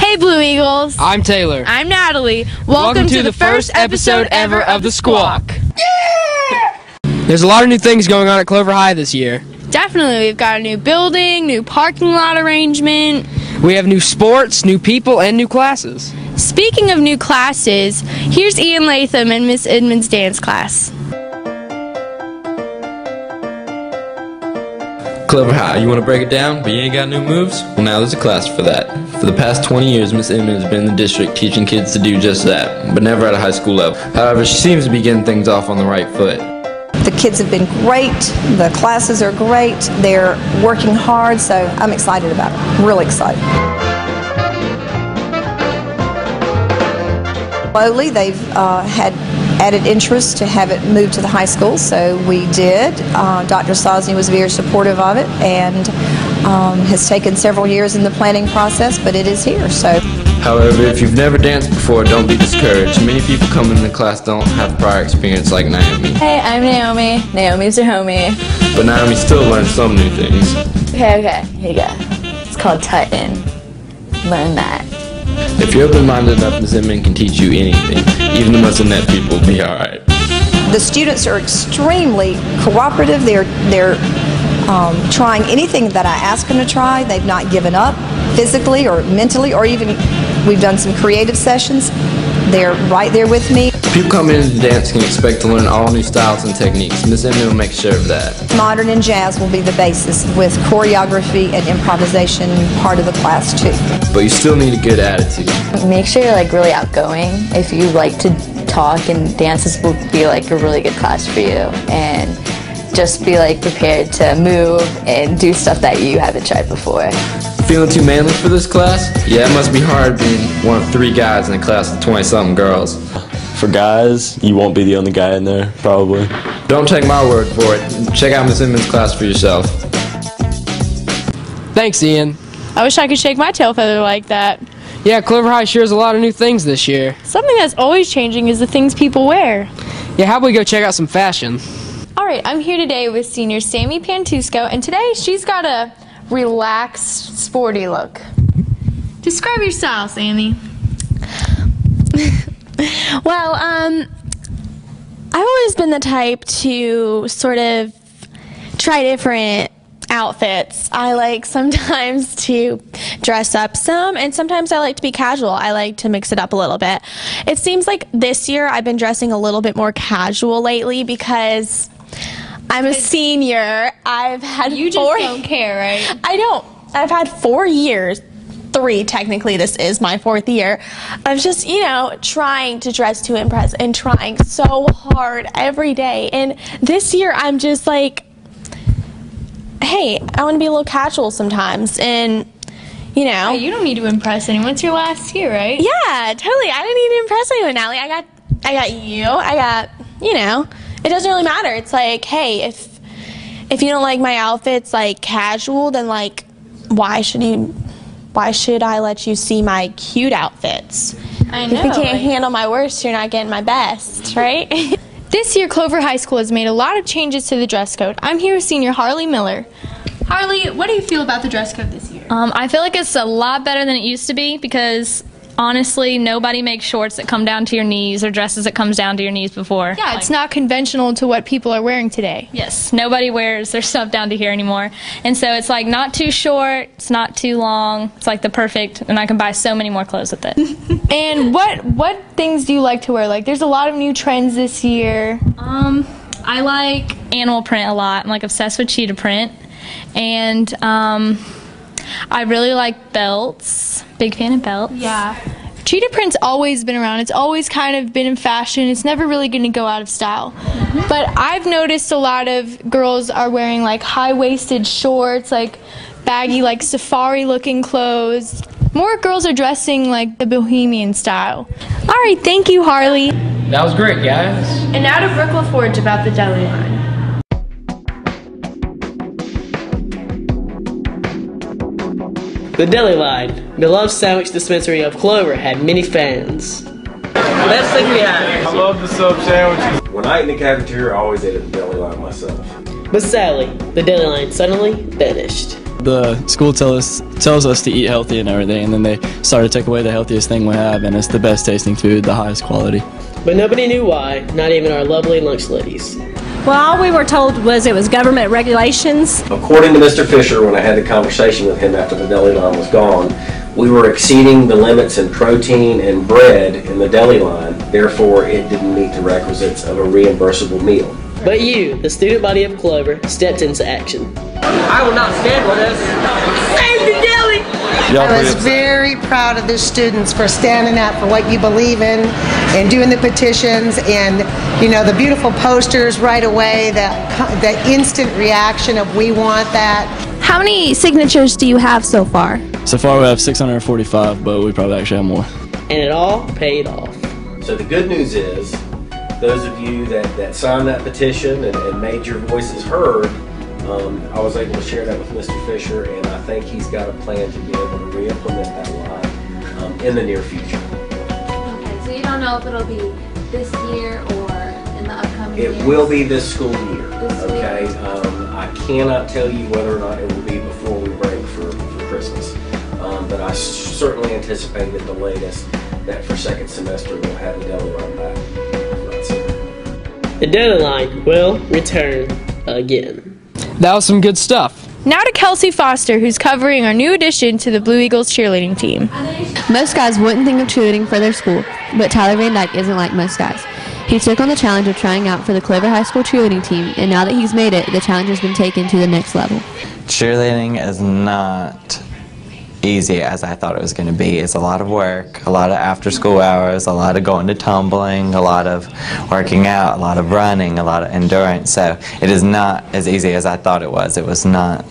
Hey Blue Eagles! I'm Taylor. I'm Natalie. Welcome to the first episode ever of the Squawk. Yeah! There's a lot of new things going on at Clover High this year. Definitely. We've got a new building, new parking lot arrangement. We have new sports, new people, and new classes. Speaking of new classes, here's Ian Latham and Miss Edmonds' dance class. Clover High, you want to break it down, but you ain't got new moves? Well, now there's a class for that. For the past 20 years, Miss Edmonds has been in the district teaching kids to do just that, but never at a high school level. However, she seems to be getting things off on the right foot. The kids have been great, the classes are great, they're working hard, so I'm excited about it, really excited. Slowly, they've had added interest to have it moved to the high school, so we did. Dr. Sosny was very supportive of it and has taken several years in the planning process, but it is here. So. However, if you've never danced before, don't be discouraged. Many people coming into class don't have prior experience like Naomi. Hey, I'm Naomi. Naomi's your homie. But Naomi still learned some new things. Okay, here you go. It's called Titan. Learn that. If you're open-minded enough, Miss Edmonds can teach you anything. Even the muscle net people will be alright. The students are extremely cooperative. They're trying anything that I ask them to try. They've not given up physically or mentally, or even we've done some creative sessions. They're right there with me. People coming into dance can expect to learn all new styles and techniques. Miss Edmonds will make sure of that. Modern and jazz will be the basis, with choreography and improvisation part of the class too. But you still need a good attitude. Make sure you're like really outgoing. If you like to talk, and dances will be like a really good class for you. And just be like prepared to move and do stuff that you haven't tried before. Feeling too manly for this class? Yeah, it must be hard being one of 3 guys in a class of 20-something girls. For guys, you won't be the only guy in there, probably. Don't take my word for it. Check out Miss Edmonds' class for yourself. Thanks, Ian. I wish I could shake my tail feather like that. Yeah, Clover High sure has a lot of new things this year. Something that's always changing is the things people wear. Yeah, how about we go check out some fashion? Alright, I'm here today with senior Sammy Pantusco, and today she's got a relaxed, sporty look. Describe your style, Sammy. Well, I've always been the type to sort of try different outfits. I like sometimes to dress up some, and sometimes I like to be casual. I like to mix it up a little bit. It seems like this year I've been dressing a little bit more casual lately because I'm a senior. I've had You just don't care, right? I don't. I've had 4 years. 3 technically, this is my 4th year of just, you know, trying to dress to impress and trying so hard every day. And this year I'm just like, hey, I want to be a little casual sometimes, and you know. Hey, you don't need to impress anyone. It's your last year, right? Yeah, totally. I didn't need to impress anyone, Natalie. I got you. I got, you know. It doesn't really matter. It's like, hey, if you don't like my outfits like casual, then like why should I let you see my cute outfits? I know. If you can't handle my worst, you're not getting my best, right? This year, Clover High School has made a lot of changes to the dress code. I'm here with senior Harley Miller. Harley, what do you feel about the dress code this year? I feel like it's a lot better than it used to be because honestly, nobody makes shorts that come down to your knees or dresses that comes down to your knees before. Yeah, it's not conventional to what people are wearing today. Yes, nobody wears their stuff down to here anymore. And so it's like not too short, it's not too long, it's like the perfect, and I can buy so many more clothes with it. And what things do you like to wear? Like, there's a lot of new trends this year. I like animal print a lot. I'm like obsessed with cheetah print. And I really like belts. Big fan of belts. Yeah. Cheetah print's always been around. It's always kind of been in fashion. It's never really going to go out of style. But I've noticed a lot of girls are wearing like high-waisted shorts, like baggy, like safari-looking clothes. More girls are dressing like the bohemian style. All right, thank you, Harley. That was great, guys. And now to Brooke LaForge about the deli line. The deli line, the beloved sandwich dispensary of Clover, had many fans. Best thing we had. I love the sub sandwiches. When I ate in the cafeteria, I always ate at the deli line myself. But sadly, the deli line suddenly vanished. The school tells us to eat healthy and everything, and then they started to take away the healthiest thing we have, and it's the best tasting food, the highest quality. But nobody knew why, not even our lovely lunch ladies. Well, all we were told was it was government regulations. According to Mr. Fisher, when I had the conversation with him after the deli line was gone, we were exceeding the limits in protein and bread in the deli line. Therefore, it didn't meet the requisites of a reimbursable meal. But you, the student body of Clover, stepped into action. I will not stand for this. Save the deli! I was very proud of the students for standing up for what you believe in and doing the petitions and, you know, the beautiful posters right away, the instant reaction of we want that. How many signatures do you have so far? So far we have 645, but we probably actually have more. And it all paid off. So the good news is, those of you that signed that petition and made your voices heard, I was able to share that with Mr. Fisher, and I think he's got a plan to be able to re-implement that line in the near future. Okay, so you don't know if it'll be this year or in the upcoming year? It will be this school year, okay? I cannot tell you whether or not it will be before we break for Christmas, but I certainly anticipate at the latest that for second semester we'll have the deli line back. The deli line will return again. That was some good stuff. Now to Kelsey Foster, who's covering our new addition to the Blue Eagles cheerleading team. Most guys wouldn't think of cheerleading for their school, but Tyler Van Dyke isn't like most guys. He took on the challenge of trying out for the Clover High School cheerleading team, and now that he's made it, the challenge has been taken to the next level. Cheerleading is not easy as I thought it was going to be. It's a lot of work, a lot of after school hours, a lot of going to tumbling, a lot of working out, a lot of running, a lot of endurance. So it is not as easy as I thought it was. It was not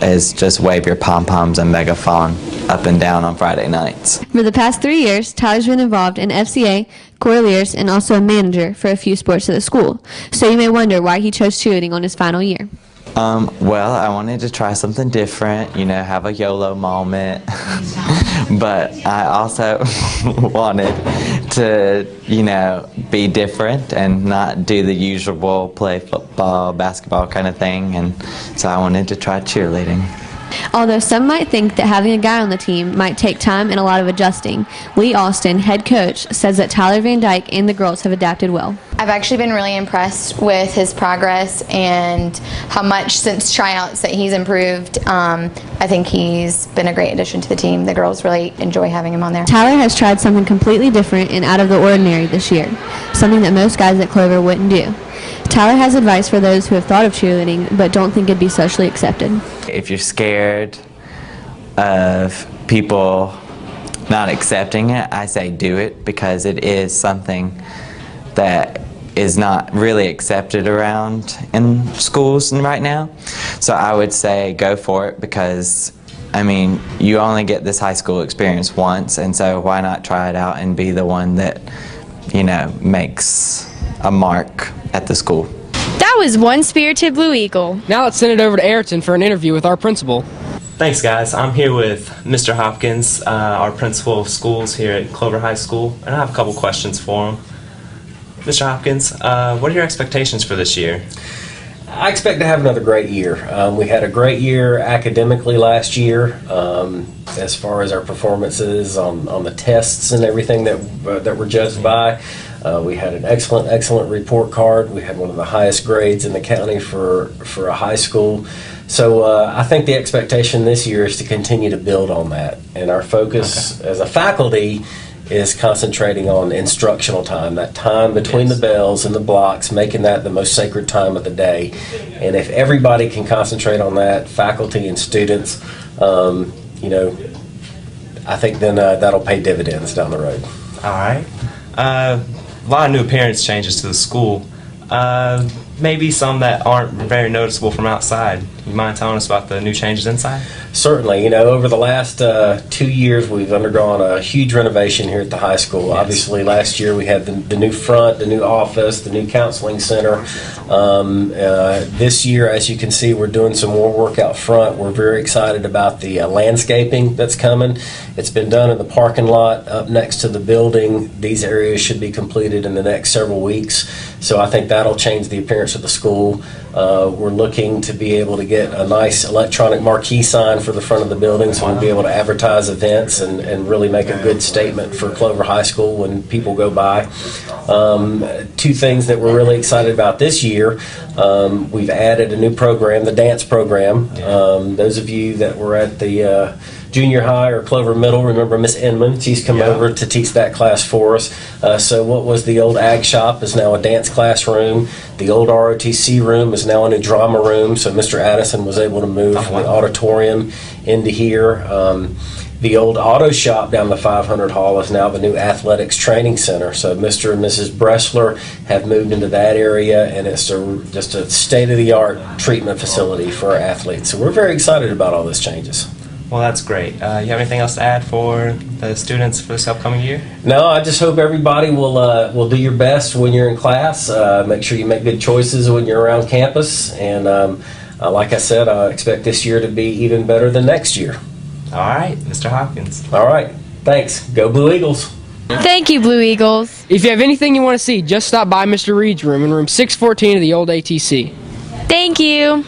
as just wave your pom-poms and megaphone up and down on Friday nights. For the past 3 years, Tyler's been involved in FCA, Corliers, and also a manager for a few sports at the school. So you may wonder why he chose cheerleading on his final year. Well, I wanted to try something different, you know, have a YOLO moment, but I also wanted to, you know, be different and not do the usual play football, basketball kind of thing, and so I wanted to try cheerleading. Although some might think that having a guy on the team might take time and a lot of adjusting, Lee Austin, head coach, says that Tyler Van Dyke and the girls have adapted well. I've actually been really impressed with his progress and how much since tryouts that he's improved. I think he's been a great addition to the team. The girls really enjoy having him on there. Tyler has tried something completely different and out of the ordinary this year, something that most guys at Clover wouldn't do. Tyler has advice for those who have thought of cheerleading but don't think it'd be socially accepted. If you're scared of people not accepting it, I say do it, because it is something that is not really accepted around in schools right now. So I would say go for it, because I mean, you only get this high school experience once, and so why not try it out and be the one that, you know, makes a mark at the school. That was one spirited Blue Eagle. Now let's send it over to Ayrton for an interview with our principal. Thanks, guys. I'm here with Mr. Hopkins, our principal of schools here at Clover High School, and I have a couple questions for him. Mr. Hopkins, what are your expectations for this year? I expect to have another great year. We had a great year academically last year, as far as our performances on the tests and everything that we're judged by. We had an excellent report card. We had one of the highest grades in the county for a high school. So I think the expectation this year is to continue to build on that. And our focus as a faculty is concentrating on instructional time, that time between the bells and the blocks, making that the most sacred time of the day. And if everybody can concentrate on that, faculty and students, you know, I think then that'll pay dividends down the road. All right. A lot of new appearance changes to the school. Maybe some that aren't very noticeable from outside. You mind telling us about the new changes inside? Certainly. You know, over the last 2 years, we've undergone a huge renovation here at the high school. Yes. Obviously, last year we had the new front, the new office, the new counseling center. This year, as you can see, we're doing some more work out front. We're very excited about the landscaping that's coming. It's been done in the parking lot up next to the building. These areas should be completed in the next several weeks. So I think that'll change the appearance parents of the school. We're looking to be able to get a nice electronic marquee sign for the front of the building, so we'll be able to advertise events and really make a good statement for Clover High School when people go by. Two things that we're really excited about this year, we've added a new program, the dance program. Those of you that were at the junior high or Clover Middle, remember Miss Inman? She's come over to teach that class for us. So what was the old ag shop is now a dance classroom. The old ROTC room is now a new drama room. So Mr. Addison was able to move from the auditorium into here. The old auto shop down the 500 Hall is now the new athletics training center. So Mr. and Mrs. Bressler have moved into that area, and it's just a state-of-the-art treatment facility for our athletes. So we're very excited about all those changes. Well, that's great. You have anything else to add for the students for this upcoming year? No, I just hope everybody will do your best when you're in class. Make sure you make good choices when you're around campus. And like I said, I expect this year to be even better than next year. All right, Mr. Hopkins. All right. Thanks. Go Blue Eagles. Thank you, Blue Eagles. If you have anything you want to see, just stop by Mr. Reed's room in room 614 of the old ATC. Thank you.